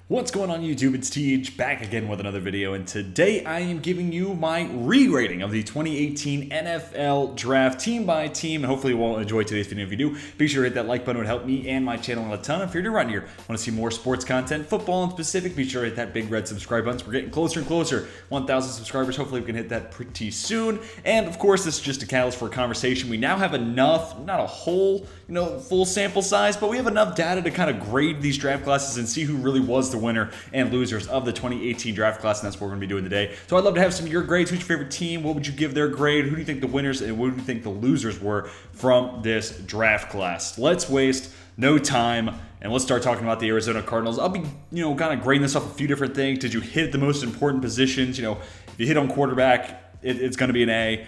What's going on YouTube? It's TH back again with another video, and today I am giving you my regrading of the 2018 NFL Draft team by team, and hopefully you will enjoy today's video. If you do, be sure to hit that like button. It would help me and my channel a ton. If you're new around here, want to see more sports content, football in specific, be sure to hit that big red subscribe button. We're getting closer and closer, 1,000 subscribers. Hopefully we can hit that pretty soon. And of course, this is just a catalyst for a conversation. We now have enough, not a whole, full sample size, but we have enough data to kind of grade these draft classes and see who really was the winner and losers of the 2018 draft class, and that's what we're going to be doing today. So I'd love to have some of your grades. Who's your favorite team? What would you give their grade? Who do you think the winners and what do you think the losers were from this draft class? Let's waste no time and let's start talking about the Arizona Cardinals. I'll be, kind of grading this off a few different things. Did you hit the most important positions? If you hit on quarterback, it's going to be an A.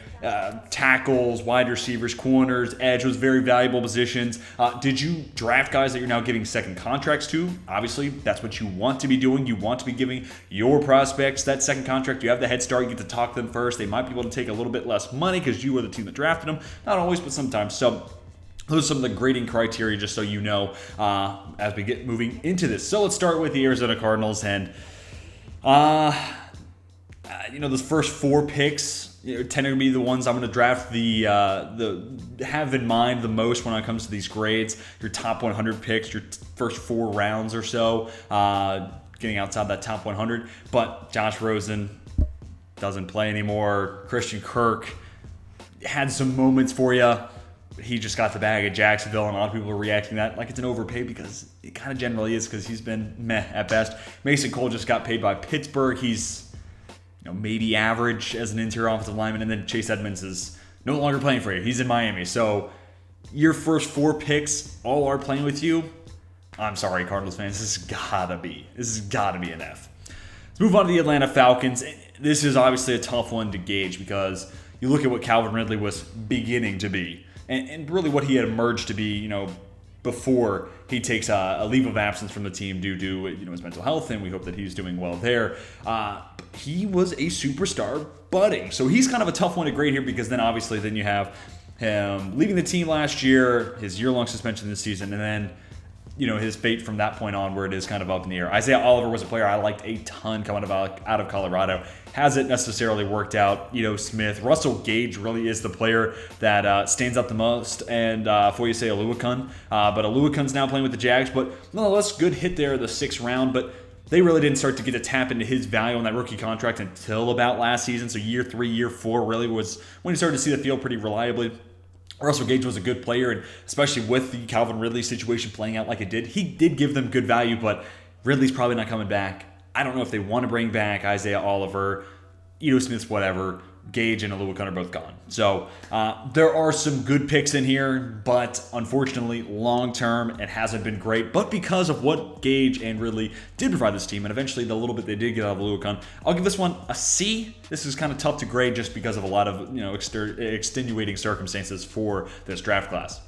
Tackles, wide receivers, corners, edge was very valuable positions. Did you draft guys that you're now giving second contracts to? Obviously, that's what you want to be doing. You want to be giving your prospects that second contract. You have the head start. You get to talk to them first. They might be able to take a little bit less money because you were the team that drafted them. Not always, but sometimes. So those are some of the grading criteria, just so you know, as we get moving into this. So let's start with the Arizona Cardinals. And those first four picks tend to be the ones I'm going to draft the have in mind the most when it comes to these grades. Your top 100 picks, your first 4 rounds or so, getting outside that top 100. But Josh Rosen doesn't play anymore. Christian Kirk had some moments for you. He just got the bag at Jacksonville, and a lot of people are reacting to that like it's an overpay because it kind of generally is because he's been meh at best. Mason Cole just got paid by Pittsburgh. He's maybe average as an interior offensive lineman, and then Chase Edmonds is no longer playing for you. He's in Miami. So your first 4 picks all are playing with you. I'm sorry, Cardinals fans. This has gotta be an F. Let's move on to the Atlanta Falcons. This is obviously a tough one to gauge because you look at what Calvin Ridley was beginning to be, and really what he had emerged to be, before he takes a leave of absence from the team due to his mental health, and we hope that he's doing well there. He was a superstar budding, so he's kind of a tough one to grade here because then obviously then you have him leaving the team last year, his year-long suspension this season, and then his fate from that point onward is kind of up in the air. Isaiah Oliver was a player I liked a ton coming out of Colorado. Hasn't necessarily worked out. Smith. Russell Gage really is the player that stands out the most, and Foyesade Oluokun. But Oluokun's now playing with the Jags, but nonetheless, good hit there the 6th round, but they really didn't start to get a tap into his value on that rookie contract until about last season. So year 3, year 4 really was when he started to see the field pretty reliably. Russell Gage was a good player, and especially with the Calvin Ridley situation playing out like it did, he did give them good value, but Ridley's probably not coming back. I don't know if they want to bring back Isaiah Oliver, Ito Smith, whatever. Gage and Oluokun are both gone. So there are some good picks in here, but unfortunately, long-term, it hasn't been great. But because of what Gage and Ridley did provide this team, and eventually the little bit they did get out of Oluokun, I'll give this one a C. This is kind of tough to grade just because of a lot of extenuating circumstances for this draft class.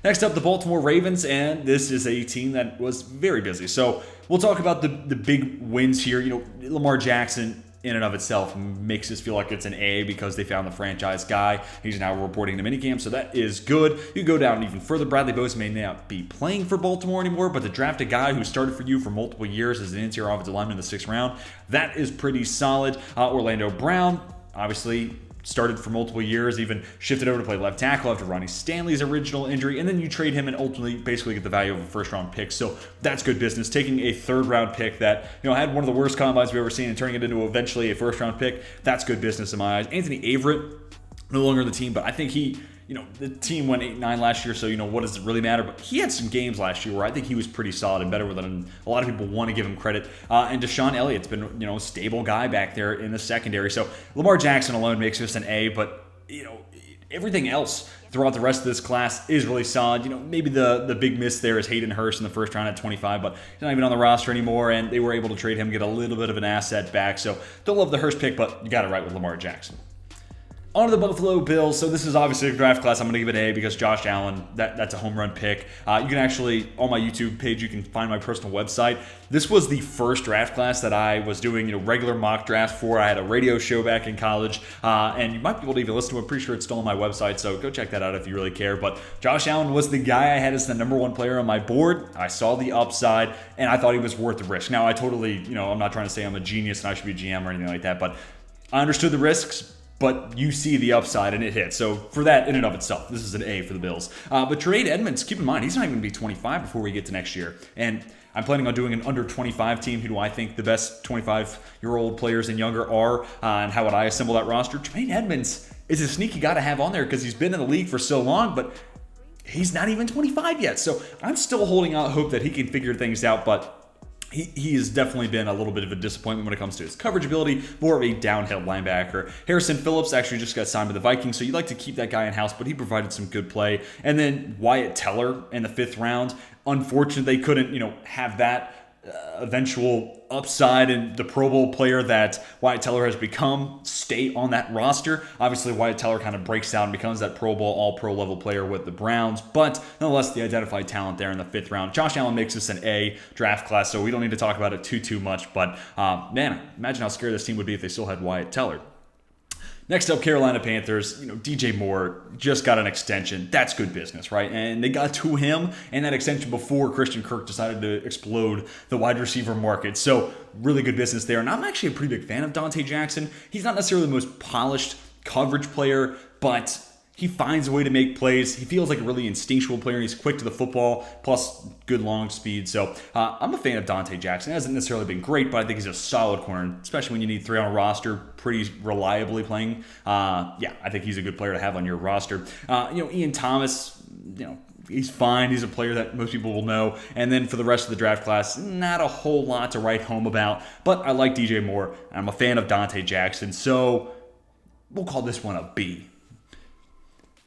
Next up, the Baltimore Ravens, and this is a team that was very busy. So we'll talk about the big wins here. Lamar Jackson in and of itself makes us feel like it's an A because they found the franchise guy. He's now reporting to minicamp, so that is good. You go down even further. Bradley Bosa may not be playing for Baltimore anymore, but to draft a guy who started for you for multiple years as an interior offensive lineman in the 6th round, that is pretty solid. Orlando Brown, obviously, started for multiple years, even shifted over to play left tackle after Ronnie Stanley's original injury, and then you trade him and ultimately basically get the value of a first-round pick. So that's good business. Taking a 3rd-round pick that had one of the worst combines we've ever seen and turning it into eventually a first-round pick, that's good business in my eyes. Anthony Averett, no longer on the team, but I think he the team went 8-9 last year, so what does it really matter? But he had some games last year where I think he was pretty solid and better than a lot of people want to give him credit. And Deshaun Elliott's been a stable guy back there in the secondary. So Lamar Jackson alone makes this an A, but everything else throughout the rest of this class is really solid. Maybe the big miss there is Hayden Hurst in the 1st round at 25, but he's not even on the roster anymore, and they were able to trade him, get a little bit of an asset back. So don't love the Hurst pick, but you got it right with Lamar Jackson. On to the Buffalo Bills. So this is obviously a draft class. I'm going to give it an A because Josh Allen, that's a home run pick. You can actually, on my YouTube page, you can find my personal website. This was the first draft class that I was doing, regular mock drafts for. I had a radio show back in college, and you might be able to even listen to it. I'm pretty sure it's still on my website, so go check that out if you really care. But Josh Allen was the guy I had as the number one player on my board. I saw the upside, and I thought he was worth the risk. Now, I totally, I'm not trying to say I'm a genius and I should be a GM or anything like that, but I understood the risks. But you see the upside and it hits. So for that in and of itself, this is an A for the Bills. But Trade Edmonds, keep in mind, he's not even going to be 25 before we get to next year. And I'm planning on doing an under 25 team. Who do I think the best 25-year-old players and younger are? And how would I assemble that roster? Trade Edmonds is a sneaky guy to have on there because he's been in the league for so long, but he's not even 25 yet. So I'm still holding out hope that he can figure things out, but he has definitely been a little bit of a disappointment when it comes to his coverage ability, more of a downhill linebacker. Harrison Phillips actually just got signed by the Vikings, so you'd like to keep that guy in-house, but he provided some good play. And then Wyatt Teller in the 5th round. Unfortunately, they couldn't, have that eventual upside and the Pro Bowl player that Wyatt Teller has become stay on that roster. Obviously, Wyatt Teller kind of breaks down and becomes that Pro Bowl, all-pro level player with the Browns, but nonetheless, the identified talent there in the 5th round. Josh Allen makes this an A draft class, so we don't need to talk about it too much, but man, imagine how scared this team would be if they still had Wyatt Teller. Next up, Carolina Panthers. DJ Moore just got an extension. That's good business, right? And they got to him and that extension before Christian Kirk decided to explode the wide receiver market. So really good business there. And I'm actually a pretty big fan of Dante Jackson. He's not necessarily the most polished coverage player, but he finds a way to make plays. He feels like a really instinctual player. He's quick to the football, plus good long speed. So I'm a fan of Dante Jackson. He hasn't necessarily been great, but I think he's a solid corner, especially when you need 3 on a roster, pretty reliably playing. I think he's a good player to have on your roster. Ian Thomas, he's fine. He's a player that most people will know. And then for the rest of the draft class, not a whole lot to write home about. But I like DJ Moore, and I'm a fan of Dante Jackson. So we'll call this one a B.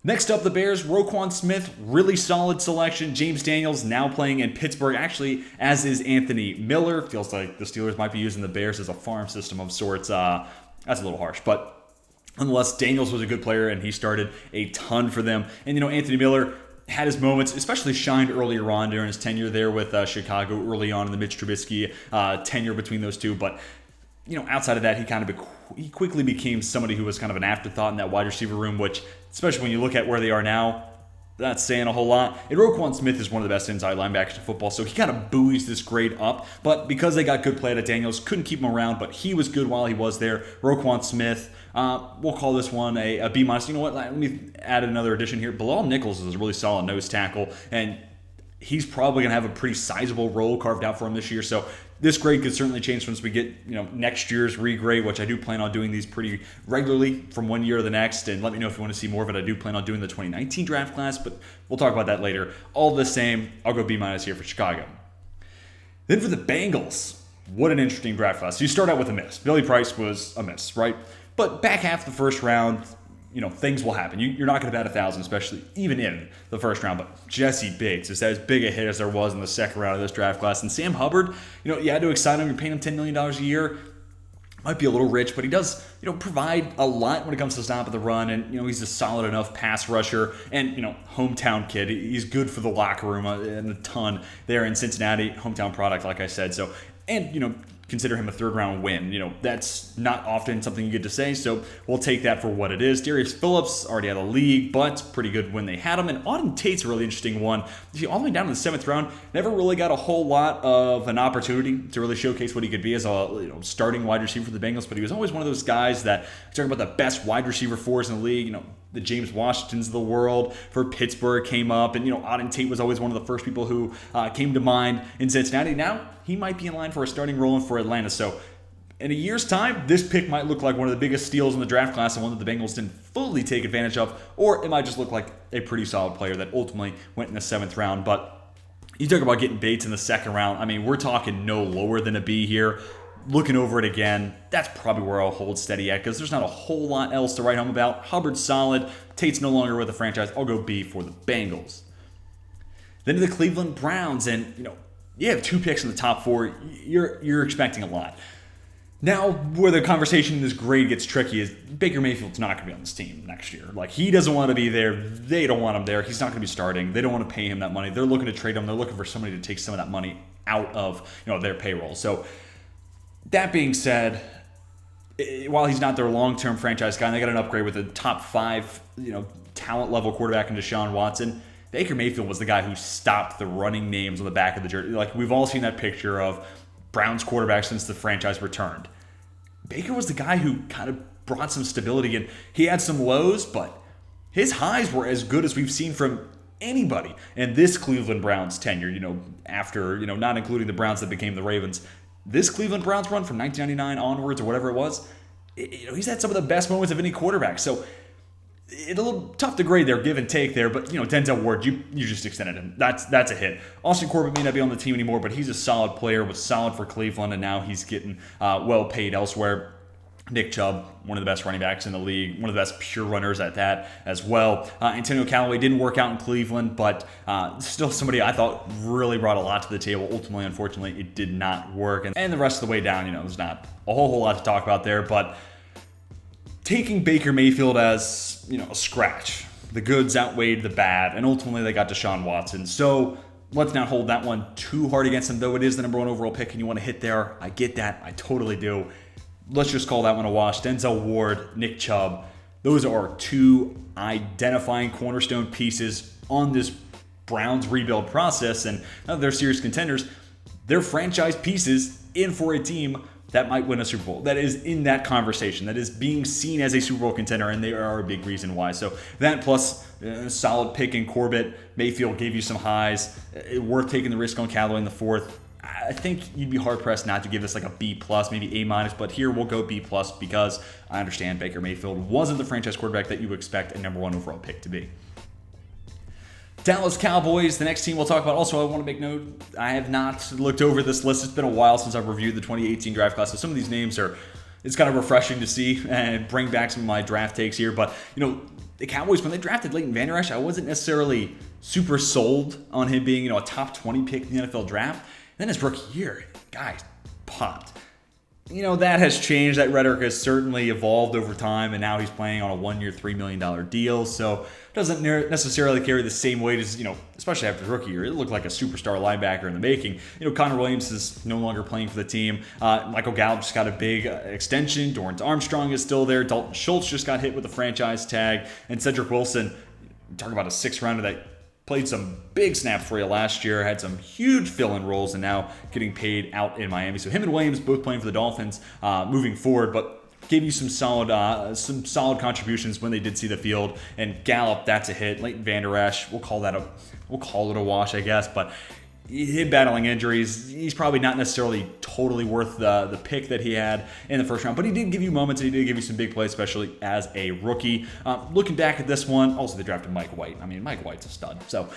Next up, the Bears, Roquan Smith, really solid selection. James Daniels now playing in Pittsburgh, actually, as is Anthony Miller. Feels like the Steelers might be using the Bears as a farm system of sorts. That's a little harsh, but nonetheless, Daniels was a good player, and he started a ton for them. And, Anthony Miller had his moments, especially shined earlier on during his tenure there with Chicago, early on in the Mitch Trubisky tenure between those two, but outside of that, he quickly became somebody who was kind of an afterthought in that wide receiver room, which, especially when you look at where they are now, that's saying a whole lot. And Roquan Smith is one of the best inside linebackers in football, so he kind of buoys this grade up. But because they got good play out of Daniels, couldn't keep him around, but he was good while he was there. Roquan Smith, we'll call this one a B-. You know what? Let me add another addition here. Bilal Nichols is a really solid nose tackle, and he's probably going to have a pretty sizable role carved out for him this year. So this grade could certainly change once we get next year's regrade, which I do plan on doing these pretty regularly from one year to the next. And let me know if you want to see more of it. I do plan on doing the 2019 draft class, but we'll talk about that later. All the same, I'll go B- here for Chicago. Then for the Bengals, what an interesting draft class. So you start out with a miss. Billy Price was a miss, right? But back half the first round, things will happen. You're not going to bat 1,000, especially even in the first round. But Jesse Bates is as big a hit as there was in the second round of this draft class. And Sam Hubbard, you had to excite him. You're paying him $10 million a year. Might be a little rich, but he does, provide a lot when it comes to stopping the run. And, he's a solid enough pass rusher and, hometown kid. He's good for the locker room and a ton there in Cincinnati. Hometown product, like I said. So, and, consider him a third-round win. That's not often something you get to say, so we'll take that for what it is. Darius Phillips already had a league, but pretty good when they had him. And Auden Tate's a really interesting one. All the way down to the 7th round, never really got a whole lot of an opportunity to really showcase what he could be as a starting wide receiver for the Bengals, but he was always one of those guys that, talking about the best wide receiver fours in the league, the James Washingtons of the world for Pittsburgh came up, and Auden Tate was always one of the first people who came to mind in Cincinnati. Now he might be in line for a starting role for Atlanta. So in a year's time, this pick might look like one of the biggest steals in the draft class and one that the Bengals didn't fully take advantage of, or it might just look like a pretty solid player that ultimately went in the 7th round. But you talk about getting Bates in the 2nd round. I mean, we're talking no lower than a B here. Looking over it again, that's probably where I'll hold steady at because there's not a whole lot else to write home about. Hubbard's solid. Tate's no longer with the franchise. I'll go B for the Bengals. Then to the Cleveland Browns, and you have 2 picks in the top 4. You're expecting a lot. Now, where the conversation in this grade gets tricky is Baker Mayfield's not going to be on this team next year. Like, he doesn't want to be there. They don't want him there. He's not going to be starting. They don't want to pay him that money. They're looking to trade him. They're looking for somebody to take some of that money out of, their payroll. So, that being said, while he's not their long-term franchise guy, and they got an upgrade with a top 5, talent level quarterback in Deshaun Watson, Baker Mayfield was the guy who stopped the running names on the back of the jersey. Like, we've all seen that picture of Browns quarterback since the franchise returned. Baker was the guy who kind of brought some stability, and he had some lows, but his highs were as good as we've seen from anybody in this Cleveland Browns tenure, after, not including the Browns that became the Ravens. This Cleveland Browns run from 1999 onwards or whatever it was, he's had some of the best moments of any quarterback. So it's a little tough to grade there, give and take there, but Denzel Ward, you just extended him. That's a hit. Austin Corbett may not be on the team anymore, but he's a solid player, was solid for Cleveland, and now he's getting well paid elsewhere. Nick Chubb, one of the best running backs in the league, one of the best pure runners at that as well. Antonio Callaway didn't work out in Cleveland, but still somebody I thought really brought a lot to the table. Ultimately, unfortunately, it did not work. And the rest of the way down, there's not a whole lot to talk about there, but taking Baker Mayfield as, a scratch. The goods outweighed the bad, and ultimately they got Deshaun Watson. So let's not hold that one too hard against him, though it is the number 1 overall pick and you want to hit there. I get that. I totally do. Let's just call that one a wash. Denzel Ward, Nick Chubb, those are 2 identifying cornerstone pieces on this Browns rebuild process, and now they're serious contenders. They're franchise pieces in for a team that might win a Super Bowl. That is in that conversation. That is being seen as a Super Bowl contender, and they are a big reason why. So that plus a solid pick in Corbett. Mayfield gave you some highs. Worth taking the risk on Callaway in the 4th. I think you'd be hard-pressed not to give this like a B+, maybe A-, but here we'll go B+, because I understand Baker Mayfield wasn't the franchise quarterback that you expect a number 1 overall pick to be. Dallas Cowboys, the next team we'll talk about. Also, I want to make note, I have not looked over this list. It's been a while since I've reviewed the 2018 draft class, so some of these names it's kind of refreshing to see and bring back some of my draft takes here. But, the Cowboys, when they drafted Leighton Vander Esch, I wasn't necessarily super sold on him being, a top 20 pick in the NFL draft. Then his rookie year, guys popped. That has changed. That rhetoric has certainly evolved over time, and now he's playing on a 1-year, $3 million deal. So doesn't necessarily carry the same weight as, especially after his rookie year. It looked like a superstar linebacker in the making. Connor Williams is no longer playing for the team. Michael Gallup just got a big extension. Dorrance Armstrong is still there. Dalton Schultz just got hit with a franchise tag. And Cedric Wilson, talk about a 6th rounder that played some big snaps for you last year, had some huge fill-in roles, and now getting paid out in Miami. So him and Williams both playing for the Dolphins moving forward, but gave you some solid contributions when they did see the field. And Gallup, that's a hit. Leighton Vander Esch, we'll call it a wash, I guess. But him battling injuries, he's probably not necessarily totally worth the pick that he had in the 1st round. But he did give you moments, and he did give you some big plays, especially as a rookie. Looking back at this one, also they drafted Mike White. I mean, Mike White's a stud. So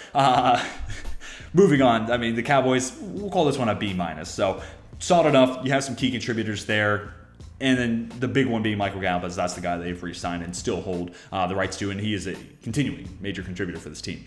moving on, I mean, the Cowboys, we'll call this one a B-. So solid enough. You have some key contributors there. And then the big one being Michael Gallup, as that's the guy they've re-signed and still hold the rights to, and he is a continuing major contributor for this team.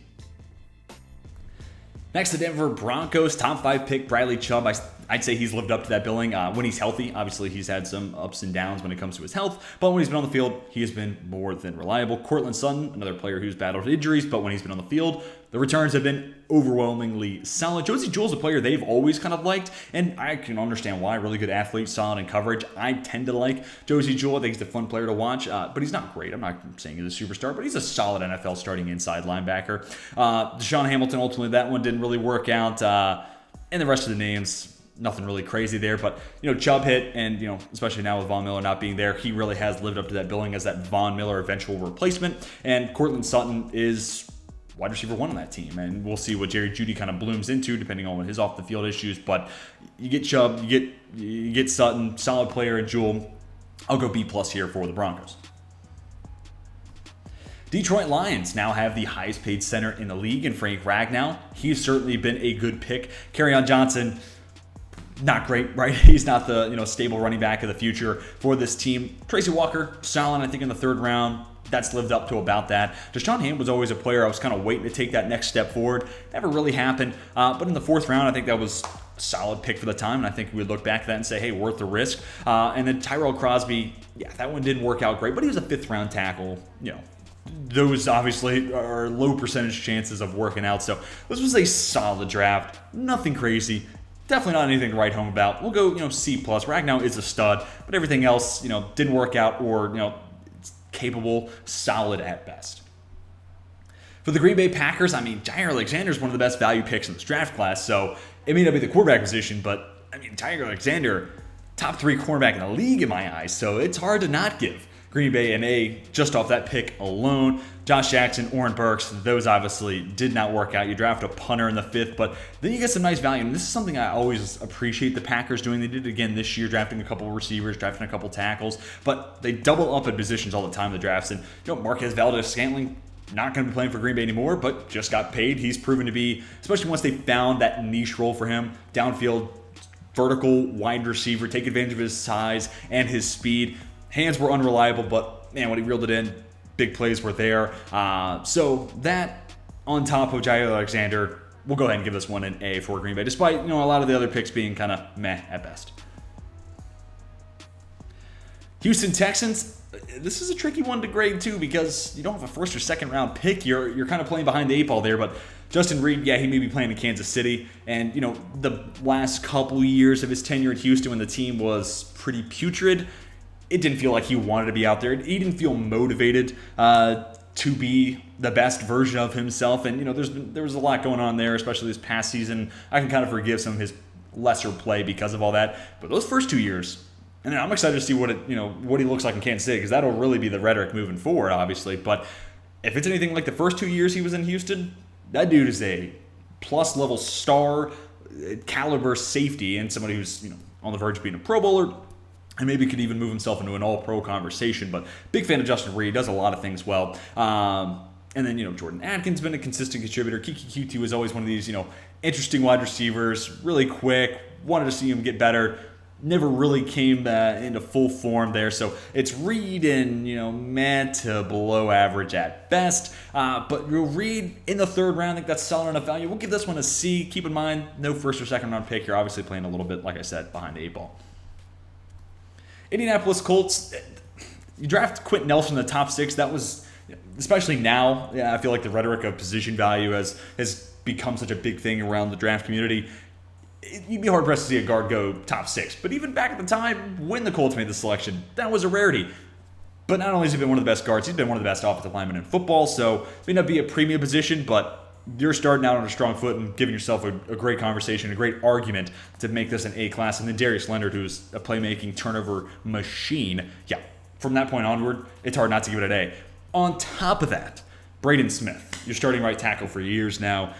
Next, the Denver Broncos, top 5 pick, Bradley Chubb. I'd say he's lived up to that billing when he's healthy. Obviously, he's had some ups and downs when it comes to his health, but when he's been on the field, he has been more than reliable. Cortland Sutton, another player who's battled injuries, but when he's been on the field, the returns have been overwhelmingly solid. Josey Jewell's a player they've always kind of liked, and I can understand why. Really good athlete, solid in coverage. I tend to like Josey Jewell. I think he's a fun player to watch, but he's not great. I'm not saying he's a superstar, but he's a solid NFL starting inside linebacker. Deshaun Hamilton, ultimately, that one didn't really work out. And the rest of the names, nothing really crazy there, but Chubb hit, and especially now with Von Miller not being there, he really has lived up to that billing as that Von Miller eventual replacement. And Cortland Sutton is wide receiver 1 on that team, and we'll see what Jerry Jeudy kind of blooms into depending on his off the field issues. But you get Chubb, you get Sutton, solid player, and Jewell. I'll go B+ here for the Broncos. Detroit Lions now have the highest paid center in the league in Frank Ragnow. He's certainly been a good pick. Kerryon Johnson, not great, right? He's not the stable running back of the future for this team. Tracy Walker, solid, I think, in the 3rd round. That's lived up to about that. Deshaun Hamm was always a player I was kind of waiting to take that next step forward. Never really happened. But in the 4th round, I think that was solid pick for the time, and I think we would look back at that and say, hey, worth the risk. And then Tyrell Crosby, yeah, that one didn't work out great, but he was a 5th-round tackle. Those obviously are low percentage chances of working out. So this was a solid draft. Nothing crazy. Definitely not anything to write home about. We'll go, C+. Ragnow is a stud, but everything else, didn't work out or, capable, solid at best. For the Green Bay Packers, Jair Alexander is one of the best value picks in this draft class. So it may not be the quarterback position, but Jair Alexander, top 3 cornerback in the league in my eyes. So it's hard to not give Green Bay an A just off that pick alone. Josh Jackson, Oren Burks, those obviously did not work out. You draft a punter in the 5th, but then you get some nice value. And this is something I always appreciate the Packers doing. They did it again this year, drafting a couple of receivers, drafting a couple tackles, but they double up at positions all the time in the drafts. And Marquez Valdes-Scantling, not going to be playing for Green Bay anymore, but just got paid. He's proven to be, especially once they found that niche role for him, downfield, vertical, wide receiver, take advantage of his size and his speed. Hands were unreliable, but man, when he reeled it in, big plays were there. So that on top of Jair Alexander, we'll go ahead and give this one an A for Green Bay, despite a lot of the other picks being kind of meh at best. Houston Texans, this is a tricky one to grade too because you don't have a 1st or 2nd round pick. You're kind of playing behind the 8 ball there, but Justin Reed, yeah, he may be playing in Kansas City, and the last couple years of his tenure at Houston when the team was pretty putrid, it didn't feel like he wanted to be out there. He didn't feel motivated to be the best version of himself. And, there was a lot going on there, especially this past season. I can kind of forgive some of his lesser play because of all that. But those first 2 years, and I'm excited to see what he looks like in Kansas City because that'll really be the rhetoric moving forward, obviously. But if it's anything like the first 2 years he was in Houston, that dude is a plus-level star, caliber safety, and somebody who's on the verge of being a Pro Bowler. And maybe could even move himself into an all-pro conversation. But big fan of Justin Reed. Does a lot of things well. And then, Jordan Atkins been a consistent contributor. Kiki Qt was always one of these, interesting wide receivers. Really quick. Wanted to see him get better. Never really came into full form there. So it's Reed and, meh to below average at best. But Reed in the 3rd round, I think that's solid enough value. We'll give this one a C. Keep in mind, no 1st or 2nd round pick. You're obviously playing a little bit, like I said, behind the 8 ball. Indianapolis Colts, you draft Quentin Nelson in the top 6. That was, especially now, I feel like the rhetoric of position value has become such a big thing around the draft community. You'd be hard-pressed to see a guard go top 6. But even back at the time when the Colts made the selection, that was a rarity. But not only has he been one of the best guards, he's been one of the best offensive linemen in football. So it may not be a premium position, but you're starting out on a strong foot and giving yourself a great conversation, a great argument to make this an A class. And then Darius Leonard, who's a playmaking turnover machine. Yeah, from that point onward, it's hard not to give it an A. On top of that, Braden Smith, you're starting right tackle for years now.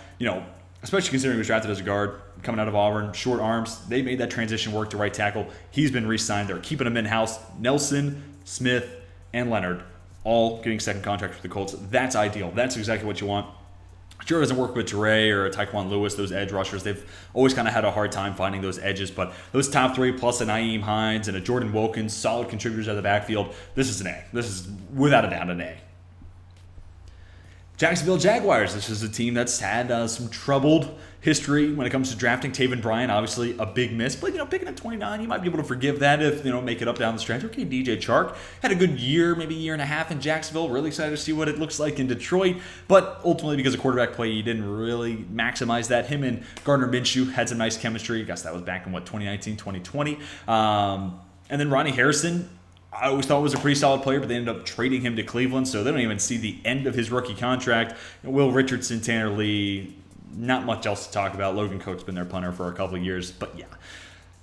Especially considering he was drafted as a guard, coming out of Auburn, short arms. They made that transition work to right tackle. He's been re-signed. They're keeping him in-house. Nelson, Smith, and Leonard all getting 2nd contracts with the Colts. That's ideal. That's exactly what you want. Sure, it doesn't work with Jure or Tyquan Lewis, those edge rushers. They've always kind of had a hard time finding those edges, but those top 3 plus a Nyheim Hines and a Jordan Wilkins, solid contributors out of the backfield, this is an A. This is without a doubt an A. Jacksonville Jaguars. This is a team that's had some troubled history when it comes to drafting. Taven Bryan, obviously a big miss, but picking at 29, you might be able to forgive that if make it up down the stretch. Okay, DJ Chark had a good year, maybe a year and a half in Jacksonville. Really excited to see what it looks like in Detroit, but ultimately because of quarterback play, you didn't really maximize that. Him and Gardner Minshew had some nice chemistry. I guess that was back in 2019, 2020, and then Ronnie Harrison, I always thought was a pretty solid player, but they ended up trading him to Cleveland, so they don't even see the end of his rookie contract. Will Richardson, Tanner Lee, not much else to talk about. Logan Cook's been their punter for a couple of years, but yeah.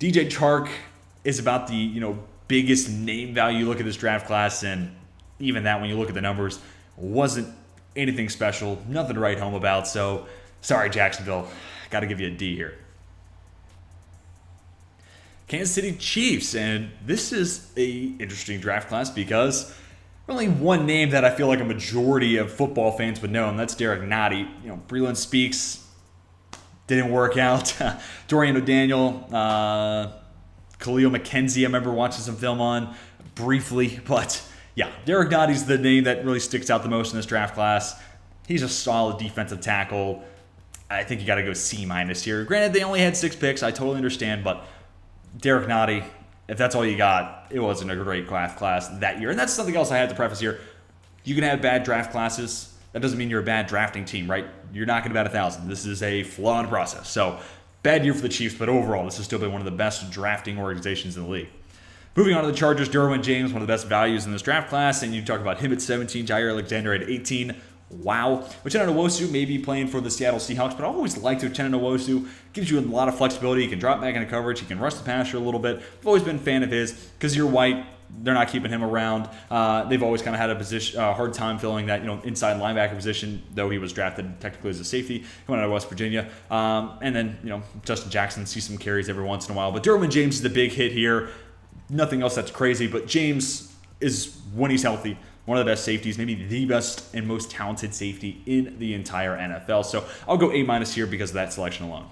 DJ Chark is about the biggest name value. Look at this draft class, and even that, when you look at the numbers, wasn't anything special, nothing to write home about. So sorry, Jacksonville, got to give you a D here. Kansas City Chiefs, and this is a interesting draft class because only one name that I feel like a majority of football fans would know, and that's Derek Nottie. Breland Speaks didn't work out. Dorian O'Daniel, Khalil McKenzie, I remember watching some film on briefly, but yeah, Derek Nottie's the name that really sticks out the most in this draft class. He's a solid defensive tackle. I think you got to go C minus here. Granted, they only had 6 picks. I totally understand, but Derek Nottie, if that's all you got, it wasn't a great draft class that year. And that's something else I had to preface here. You can have bad draft classes. That doesn't mean you're a bad drafting team, right? You're not going to bat 1,000. This is a flawed process. So, bad year for the Chiefs, but overall, this has still been one of the best drafting organizations in the league. Moving on to the Chargers, Derwin James, one of the best values in this draft class. And you talk about him at 17, Jair Alexander at 18. Wow. Uchenna Nwosu may be playing for the Seattle Seahawks, but I always liked Uchenna Nwosu. Gives you a lot of flexibility. He can drop back into coverage. He can rush the passer a little bit. I've always been a fan of his because you're white. They're not keeping him around. They've always kind of had a hard time filling that inside linebacker position, though he was drafted technically as a safety. He went out of West Virginia. And then, Justin Jackson sees some carries every once in a while. But Derwin James is the big hit here. Nothing else that's crazy, but James is, when he's healthy, one of the best safeties, maybe the best and most talented safety in the entire NFL. So I'll go A- here because of that selection alone.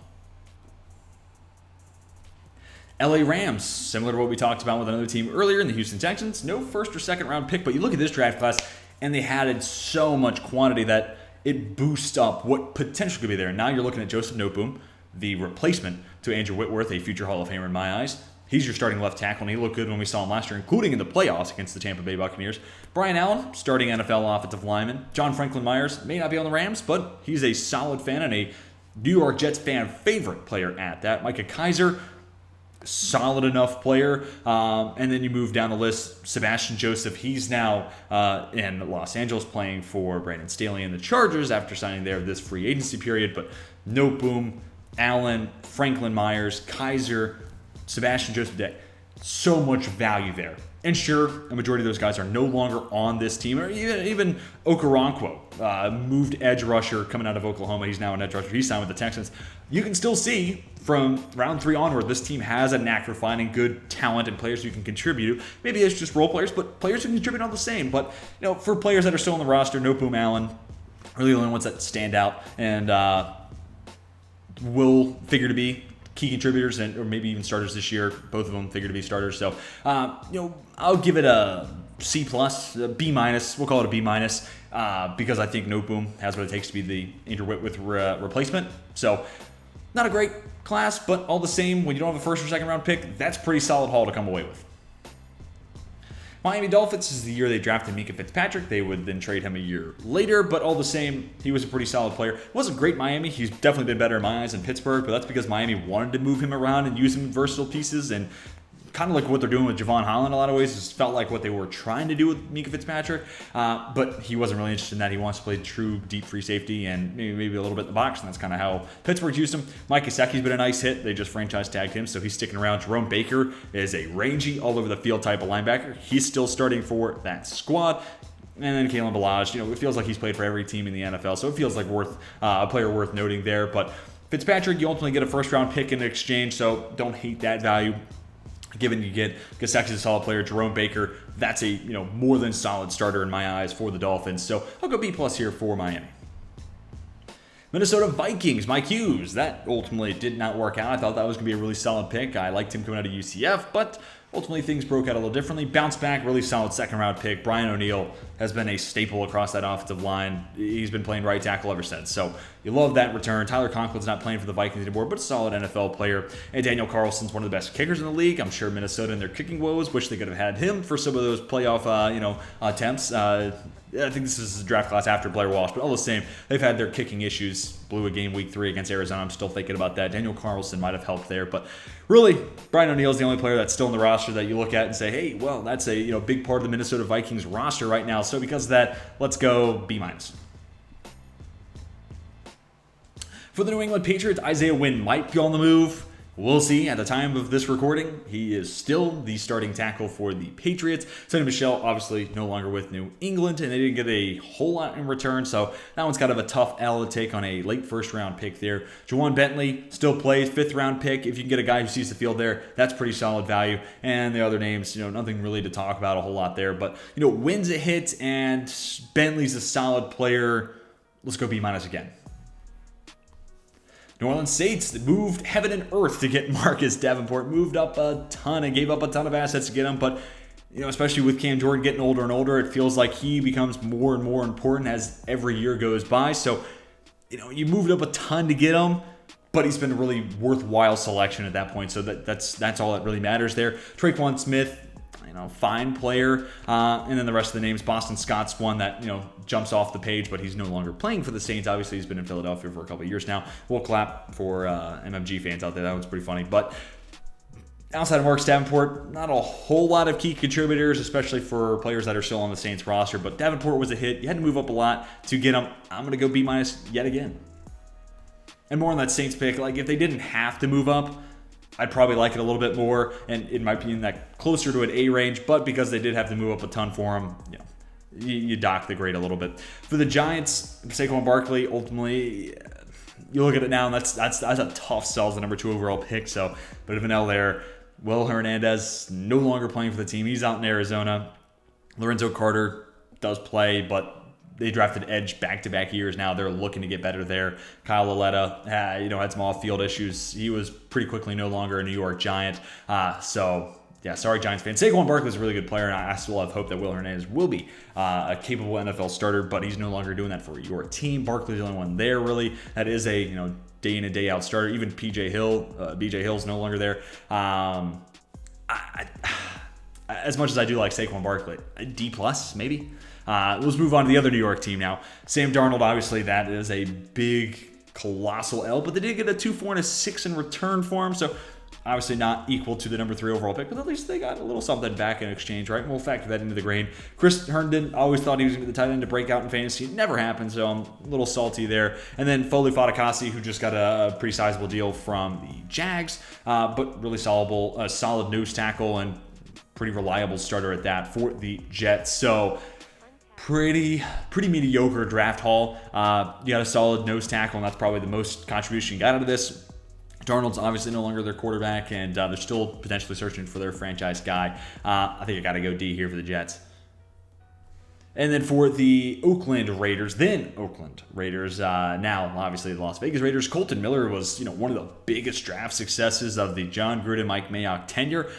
LA Rams, similar to what we talked about with another team earlier in the Houston Texans. No first or second round pick, but you look at this draft class, and they had so much quantity that it boosts up what potentially could be there. Now you're looking at Joseph Noteboom, the replacement to Andrew Whitworth, a future Hall of Famer in my eyes. He's your starting left tackle, and he looked good when we saw him last year, including in the playoffs against the Tampa Bay Buccaneers. Brian Allen, starting NFL offensive lineman. John Franklin Myers may not be on the Rams, but he's a solid fan and a New York Jets fan favorite player at that. Micah Kiser, solid enough player. And then you move down the list, Sebastian Joseph. He's now in Los Angeles playing for Brandon Staley and the Chargers after signing there this free agency period. But Noteboom, Allen, Franklin Myers, Kiser, Sebastian Joseph, so much value there. And sure, a majority of those guys are no longer on this team. Or even Okoronkwo, moved edge rusher coming out of Oklahoma. He's now an edge rusher. He signed with the Texans. You can still see from round 3 onward, this team has a knack for finding good talent and players who can contribute. Maybe it's just role players, but players who can contribute all the same. But for players that are still on the roster, Noteboom, Allen, really the only ones that stand out and will figure to be key contributors or maybe even starters this year. Both of them figure to be starters. So, I'll give it a C+, a B-. We'll call it a B- because I think Noteboom has what it takes to be the Andrew Whitworth replacement. So, not a great class, but all the same, when you don't have a first or second round pick, that's pretty solid haul to come away with. Miami Dolphins is the year they drafted Minkah Fitzpatrick. They would then trade him a year later, but all the same, he was a pretty solid player. Wasn't great in Miami. He's definitely been better in my eyes than Pittsburgh, but that's because Miami wanted to move him around and use him in versatile pieces, and kind of like what they're doing with Javon Holland in a lot of ways. It felt like what they were trying to do with Minkah Fitzpatrick, but he wasn't really interested in that. He wants to play true deep free safety and maybe a little bit in the box, and that's kind of how Pittsburgh used him. Mike Gesicki's been a nice hit. They just franchise tagged him, so he's sticking around. Jerome Baker is a rangy, all over the field type of linebacker. He's still starting for that squad. And then Kalen Ballage, it feels like he's played for every team in the NFL, so it feels like a player worth noting there. But Fitzpatrick, you ultimately get a first-round pick in exchange, so don't hate that value. Given you get Gesicki's a solid player, Jerome Baker, that's a more than solid starter in my eyes for the Dolphins. So I'll go B+ here for Miami. Minnesota Vikings, Mike Hughes. That ultimately did not work out. I thought that was going to be a really solid pick. I liked him coming out of UCF, but ultimately things broke out a little differently. Bounced back, really solid second-round pick. Brian O'Neill has been a staple across that offensive line. He's been playing right tackle ever since. So you love that return. Tyler Conklin's not playing for the Vikings anymore, but a solid NFL player. And Daniel Carlson's one of the best kickers in the league. I'm sure Minnesota in their kicking woes wish they could have had him for some of those playoff attempts. I think this is a draft class after Blair Walsh, but all the same, they've had their kicking issues. Blew a game week 3 against Arizona. I'm still thinking about that. Daniel Carlson might have helped there, but really, Brian O'Neill is the only player that's still in the roster that you look at and say, hey, well, that's a big part of the Minnesota Vikings roster right now. So because of that, let's go B-. For the New England Patriots, Isaiah Wynn might be on the move. We'll see. At the time of this recording, he is still the starting tackle for the Patriots. Sonny Michel, obviously, no longer with New England, and they didn't get a whole lot in return, so that one's kind of a tough L to take on a late first-round pick there. Juwan Bentley still plays, 5th-round pick. If you can get a guy who sees the field there, that's pretty solid value. And the other names, nothing really to talk about a whole lot there. But, Wynn's a hit, and Bentley's a solid player. Let's go B- again. New Orleans Saints moved heaven and earth to get Marcus Davenport. Moved up a ton and gave up a ton of assets to get him. But, especially with Cam Jordan getting older and older, it feels like he becomes more and more important as every year goes by. So you moved up a ton to get him, but he's been a really worthwhile selection at that point. So that's all that really matters there. Traquan Smith, fine player. And then the rest of the names, Boston Scott's one that, jumps off the page, but he's no longer playing for the Saints. Obviously, he's been in Philadelphia for a couple of years now. We'll clap for MMG fans out there. That one's pretty funny. But outside of Mark Davenport, not a whole lot of key contributors, especially for players that are still on the Saints roster. But Davenport was a hit. You had to move up a lot to get him. I'm going to go B- yet again. And more on that Saints pick. Like, if they didn't have to move up, I'd probably like it a little bit more, and it might be in that closer to an A range, but because they did have to move up a ton for him, you dock the grade a little bit. For the Giants, Saquon Barkley, ultimately, you look at it now, and that's a tough sell as the number 2 overall pick, so bit of an L there. Will Hernandez no longer playing for the team. He's out in Arizona. Lorenzo Carter does play, but they drafted edge back-to-back years now. They're looking to get better there. Kyle Lauletta, had some off-field issues. He was pretty quickly no longer a New York Giant. Sorry, Giants fans. Saquon Barkley is a really good player, and I still have hope that Will Hernandez will be a capable NFL starter, but he's no longer doing that for your team. Barkley's the only one there, really. That is a day in and day out starter. Even BJ Hill's no longer there. As much as I do like Saquon Barkley, D+, maybe. Let's move on to the other New York team now. Sam Darnold, obviously, that is a big, colossal L, but they did get a 2, 4, and a 6 in return for him, so obviously not equal to the number 3 overall pick, but at least they got a little something back in exchange, right? And we'll factor that into the grade. Chris Herndon, always thought he was going to be the tight end to break out in fantasy. It never happened, so I'm a little salty there. And then Foley Fatukasi, who just got a pretty sizable deal from the Jags, but really solid nose tackle and pretty reliable starter at that for the Jets. So pretty mediocre draft haul. You got a solid nose tackle, and that's probably the most contribution you got out of this. Darnold's obviously no longer their quarterback, and they're still potentially searching for their franchise guy. I think I got to go D here for the Jets. And then for the Oakland Raiders, now obviously the Las Vegas Raiders, Colton Miller was one of the biggest draft successes of the John Gruden, Mike Mayock tenure.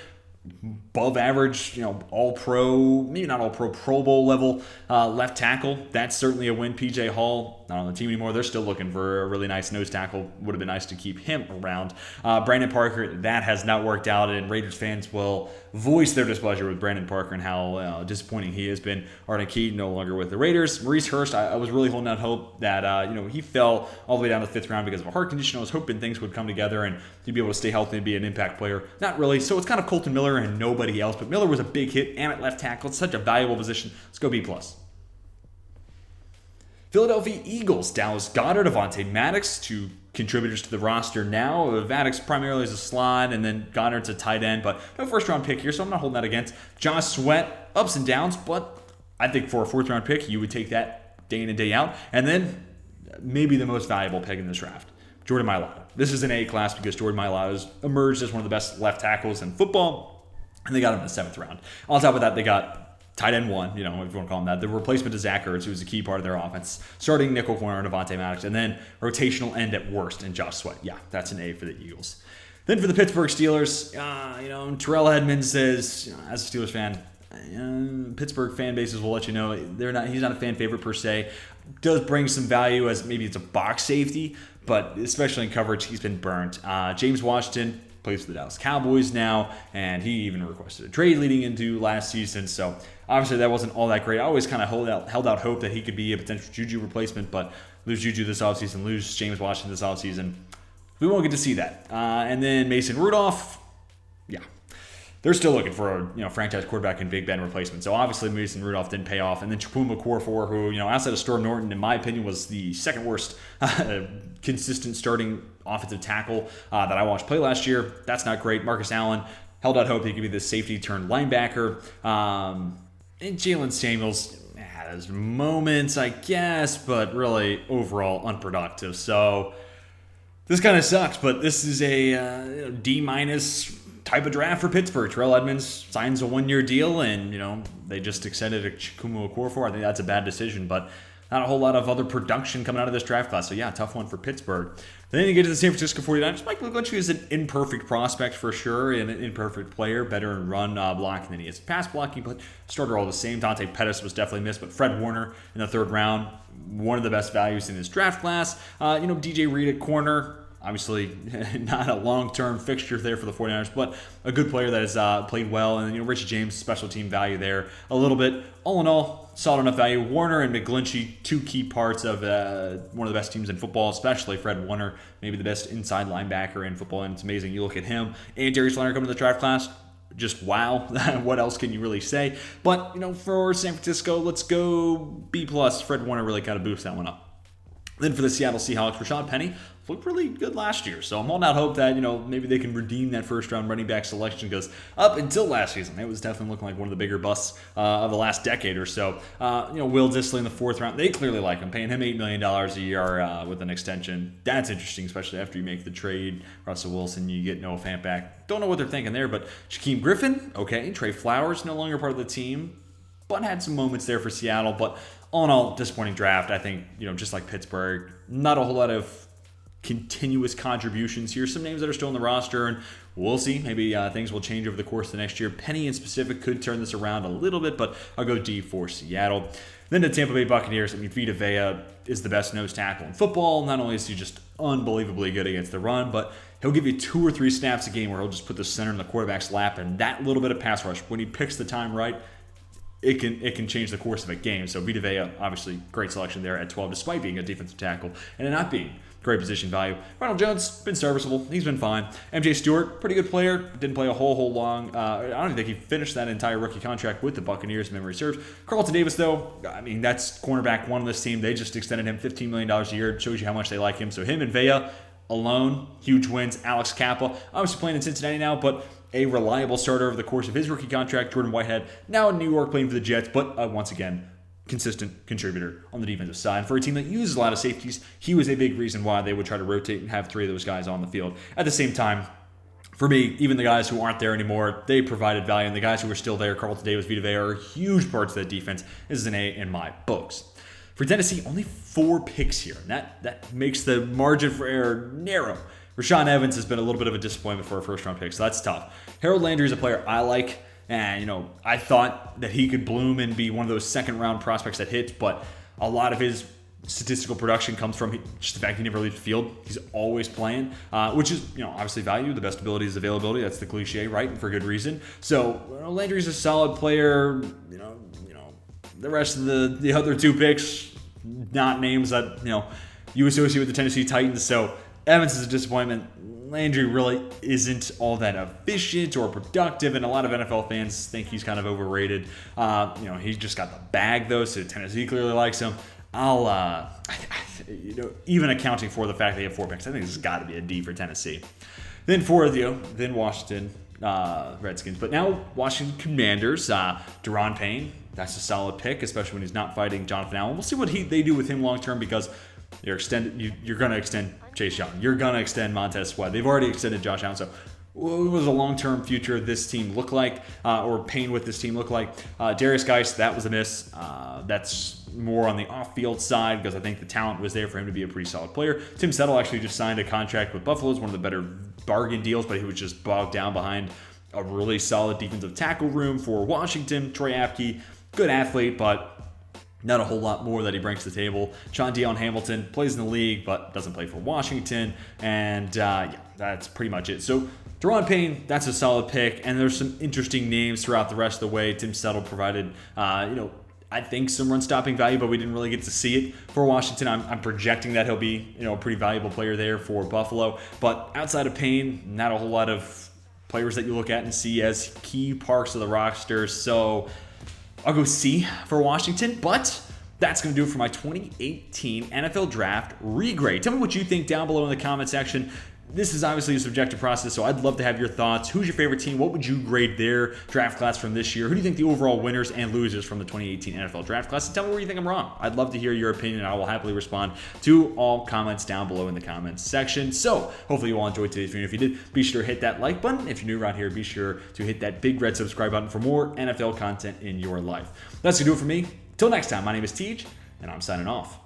Above average, all pro, maybe not all pro, Pro Bowl level left tackle. That's certainly a win. PJ Hall, not on the team anymore. They're still looking for a really nice nose tackle. Would have been nice to keep him around. Brandon Parker, that has not worked out, and Raiders fans will voice their displeasure with Brandon Parker and how disappointing he has been. Arden Key no longer with the Raiders. Maurice Hurst, I was really holding out hope that he fell all the way down to the 5th round because of a heart condition. I was hoping things would come together and he'd be able to stay healthy and be an impact player. Not really. So it's kind of Colton Miller and nobody else. But Miller was a big hit and at left tackle. It's such a valuable position. Let's go B+. Philadelphia Eagles, Dallas Goedert, Avonte Maddox, 2 contributors to the roster now. Maddox primarily as a slot, and then Goddard's a tight end, but no first-round pick here, so I'm not holding that against. Josh Sweat, ups and downs, but I think for a 4th-round pick, you would take that day in and day out. And then maybe the most valuable pick in this draft, Jordan Mailata. This is an A class because Jordan Mailata has emerged as one of the best left tackles in football, and they got him in the 7th round. On top of that, they got tight end 1, if you want to call him that, the replacement to Zach Ertz, who was a key part of their offense, starting nickel corner and Avonte Maddox, and then rotational end at worst in Josh Sweat. Yeah, that's an A for the Eagles. Then for the Pittsburgh Steelers, Terrell Edmonds says, as a Steelers fan, Pittsburgh fan bases will let you know he's not a fan favorite per se. Does bring some value as maybe it's a box safety, but especially in coverage, he's been burnt. James Washington plays for the Dallas Cowboys now, and he even requested a trade leading into last season. So obviously that wasn't all that great. I always kind of held out hope that he could be a potential Juju replacement, but lose Juju this offseason, lose James Washington this offseason. We won't get to see that. And then Mason Rudolph, they're still looking for a franchise quarterback and Big Ben replacement. So obviously Mason Rudolph didn't pay off. And then Chupuma Okorafor, who outside of Storm Norton, in my opinion, was the second worst consistent starting offensive tackle that I watched play last year. That's not great. Marcus Allen held out hope he could be the safety turned linebacker. And Jalen Samuels has moments, I guess, but really overall unproductive. So this kind of sucks. But this is a D- type of draft for Pittsburgh. Terrell Edmonds signs a 1-year deal, and they just extended a Chukwu Okorafor. I think that's a bad decision, but not a whole lot of other production coming out of this draft class. So yeah, tough one for Pittsburgh. Then you get to the San Francisco 49ers. Mike McGlinchey is an imperfect prospect for sure, and an imperfect player, better in run blocking than he is pass blocking, but starter all the same. Dante Pettis was definitely missed, but Fred Warner in the third round, one of the best values in this draft class. DJ Reed at corner. Obviously, not a long-term fixture there for the 49ers, but a good player that has played well. And, Richie James, special team value there a little bit. All in all, solid enough value. Warner and McGlinchey, two key parts of one of the best teams in football, especially Fred Warner, maybe the best inside linebacker in football. And it's amazing. You look at him and Darius Leonard coming to the draft class. Just wow. What else can you really say? But, for San Francisco, let's go B+. Fred Warner really kind of boosts that one up. Then for the Seattle Seahawks, Rashad Penny looked really good last year. So I'm holding out hope that, maybe they can redeem that first-round running back selection, because up until last season, it was definitely looking like one of the bigger busts of the last decade or so. Will Dissly in the fourth round, they clearly like him, paying him $8 million a year with an extension. That's interesting, especially after you make the trade. Russell Wilson, you get Noah Fant back. Don't know what they're thinking there, but Shaquem Griffin, okay. Trey Flowers, no longer part of the team, but had some moments there for Seattle. But all in all, disappointing draft. I think, just like Pittsburgh, not a whole lot of continuous contributions here. Some names that are still on the roster, and we'll see. Maybe things will change over the course of the next year. Penny in specific could turn this around a little bit, but I'll go D for Seattle. Then the Tampa Bay Buccaneers. Vita Vea is the best nose tackle in football. Not only is he just unbelievably good against the run, but he'll give you 2 or 3 snaps a game where he'll just put the center in the quarterback's lap, and that little bit of pass rush, when he picks the time right, it can change the course of a game. So Vita Vea, obviously, great selection there at 12, despite being a defensive tackle and it not being great position value. Ronald Jones, been serviceable. He's been fine. MJ Stewart, pretty good player. Didn't play a whole long. I don't even think he finished that entire rookie contract with the Buccaneers, memory serves. Carlton Davis, though, that's cornerback one on this team. They just extended him $15 million a year. It shows you how much they like him. So him and Vea alone, huge wins. Alex Kappa, obviously playing in Cincinnati now, but a reliable starter over the course of his rookie contract. Jordan Whitehead, now in New York playing for the Jets, but once again, consistent contributor on the defensive side. For a team that uses a lot of safeties, he was a big reason why they would try to rotate and have 3 of those guys on the field. At the same time, for me, even the guys who aren't there anymore, they provided value. And the guys who are still there, Carlton Davis, Vita Vea, are huge parts of that defense. This is an A in my books. For Tennessee, only 4 picks here. And that makes the margin for error narrow. Rashaan Evans has been a little bit of a disappointment for a first-round pick, so that's tough. Harold Landry is a player I like, and, I thought that he could bloom and be one of those second-round prospects that hits, but a lot of his statistical production comes from just the fact he never leaves the field. He's always playing, which is, obviously value. The best ability is availability. That's the cliche, right? And for good reason. So Landry's a solid player. The rest of the other 2 picks, not names that, you associate with the Tennessee Titans. So Evans is a disappointment. Landry really isn't all that efficient or productive, and a lot of NFL fans think he's kind of overrated. He's just got the bag, though, so Tennessee clearly likes him. Even accounting for the fact they have 4 picks, I think this has got to be a D for Tennessee. Then then Washington Redskins. But now Washington Commanders, Daron Payne, that's a solid pick, especially when he's not fighting Jonathan Allen. We'll see what they do with him long term, because you're going to extend Chase Young. You're going to extend Montez Sweat. They've already extended Josh Allen. So what was the long-term future of this team look like, or Payne with this team look like? Darius Geis, that was a miss. That's more on the off-field side, because I think the talent was there for him to be a pretty solid player. Tim Settle actually just signed a contract with Buffalo. It's one of the better bargain deals, but he was just bogged down behind a really solid defensive tackle room for Washington. Troy Apke, good athlete, but not a whole lot more that he brings to the table. Sean Dion Hamilton plays in the league, but doesn't play for Washington. And that's pretty much it. So Daron Payne, that's a solid pick. And there's some interesting names throughout the rest of the way. Tim Settle provided, I think some run-stopping value, but we didn't really get to see it for Washington. I'm projecting that he'll be, a pretty valuable player there for Buffalo. But outside of Payne, not a whole lot of players that you look at and see as key parts of the roster. So I'll go C for Washington, but that's going to do it for my 2018 NFL Draft regrade. Tell me what you think down below in the comment section. This is obviously a subjective process, so I'd love to have your thoughts. Who's your favorite team? What would you grade their draft class from this year? Who do you think the overall winners and losers from the 2018 NFL Draft class? And tell me where you think I'm wrong. I'd love to hear your opinion, and I will happily respond to all comments down below in the comments section. So hopefully you all enjoyed today's video. If you did, be sure to hit that like button. If you're new around here, be sure to hit that big red subscribe button for more NFL content in your life. That's going to do it for me. Till next time, my name is Tej. and I'm signing off.